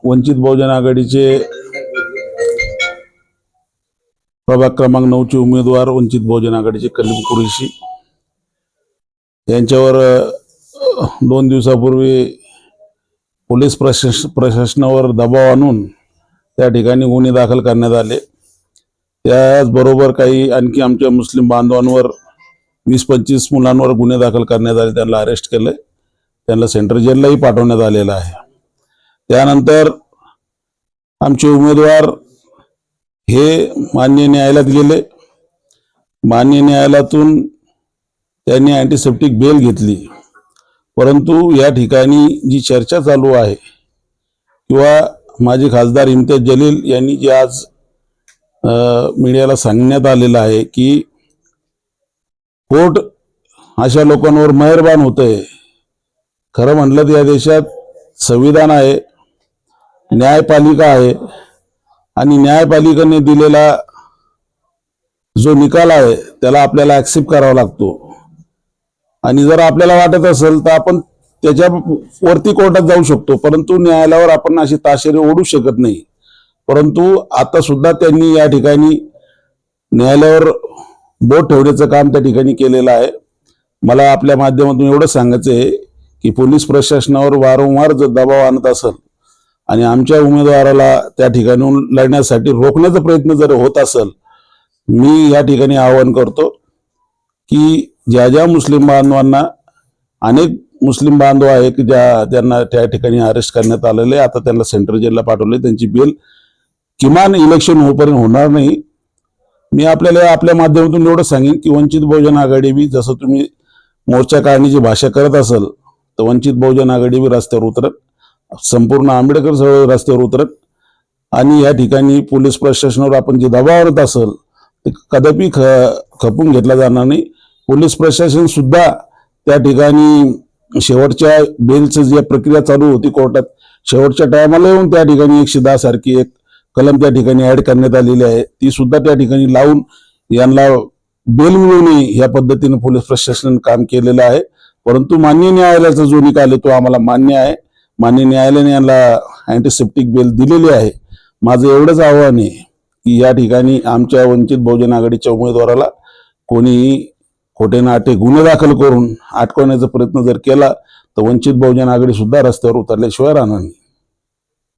वंचित बहुजन आघाडीचे प्रभाग क्रमांक 9 चे उमेदवार वंचित बहुजन आघाडीचे कलीम कुरेशी यांच्यावर 2 दिवसापूर्वी पोलीस प्रशासनावर दबाव आणून त्या ठिकाणी गुन्हे दाखल करण्यात आले। त्याचबरोबर काही आणखी आमच्या मुस्लिम बांधवांवर 20-25 मुलांवर गुन्हे दाखल करण्यात आले, त्यांना अरेस्ट केले, त्यांना सेंट्रल जेललाही पाठवण्यात आलेलं आहे। त्यानंतर आमचे उमेदवार हे माननीय न्यायालयात गेले। माननीय न्यायालयातून त्यांनी अँटीसेप्टिक बेल घेतली, परंतु या ठिकाणी जी चर्चा चालू आहे किंवा माजी खासदार इम्तियाज जलील यांनी जे आज मीडियाला सांगण्यात आलेलं आहे की कोर्ट अशा लोकांवर मेहरबान होतंय। खरं म्हटलं तर या देशात संविधान आहे, न्यायपालिका आहे आणि न्यायपालिकेने दिलेला जो निकाल आहे त्याला आपल्याला ऍक्सेप्ट करावा लागतो। आणि जर आपल्याला वाटत असेल तर आपण त्याच्यावरती कोर्टात जाऊ शकतो, परंतु न्यायालयावर आपण अशी ताशेरे ओढू शकत नाही। परंतु आता सुद्धा त्यांनी या ठिकाणी न्यायालयावर बोट ठेवण्याचं काम त्या ठिकाणी केलेलं आहे। मला आपल्या माध्यमातून एवढं सांगायचं आहे की पोलीस प्रशासनावर वारंवार जर दबाव आणत असेल आणि आमच्या उमेदवाराला त्या ठिकाणून लढण्यासाठी रोखण्याचा प्रयत्न जर होत असेल, मी या ठिकाणी आवाहन करतो की ज्या मुस्लिम बांधवांना, अनेक मुस्लिम बांधव आहे की ज्यांना त्या ठिकाणी अरेस्ट करण्यात आलेले, आता त्यांना सेंट्रल जेलला पाठवले, त्यांची बेल किमान इलेक्शन होईपर्यंत होणार नाही। मी आपल्याला आपल्या माध्यमातून एवढं सांगेन की वंचित बहुजन आघाडी बी जसं तुम्ही मोर्चा काढण्याची भाषा करत असाल तर वंचित बहुजन आघाडी बी रस्त्यावर उतरत, संपूर्ण आंबेडकर चळवळ रस्त्यावर उतरत आणि या ठिकाणी पोलीस प्रशासनावर आपण जे दबाव आणत असेल ते कदापि खपून घेतला जाणार नाही। पोलीस प्रशासन सुद्धा त्या ठिकाणी शेवटच्या बेलची जी प्रक्रिया चालू होती कोर्टात, शेवटच्या टायमाला येऊन त्या ठिकाणी 110 सारखी एक कलम त्या ठिकाणी ऍड करण्यात आलेली आहे, ती सुद्धा त्या ठिकाणी लावून यांना बेल मिळू नये या पद्धतीने पोलीस प्रशासनाने काम केलेलं आहे। परंतु माननीय न्यायालयाचा जो निकाल आहे तो आम्हाला मान्य आहे। माननीय न्यायालयाने यांना अँटीसेप्टिक बेल दिलेली आहे। माझं एवढंच आव्हान आहे की या ठिकाणी आमच्या वंचित बहुजन आघाडीच्या उमेदवाराला कोणी खोटे नाटे गुन्हे दाखल करून अटकवण्याचा प्रयत्न जर केला तर वंचित बहुजन आघाडी सुद्धा रस्त्यावर उतरल्याशिवाय राहणार नाही।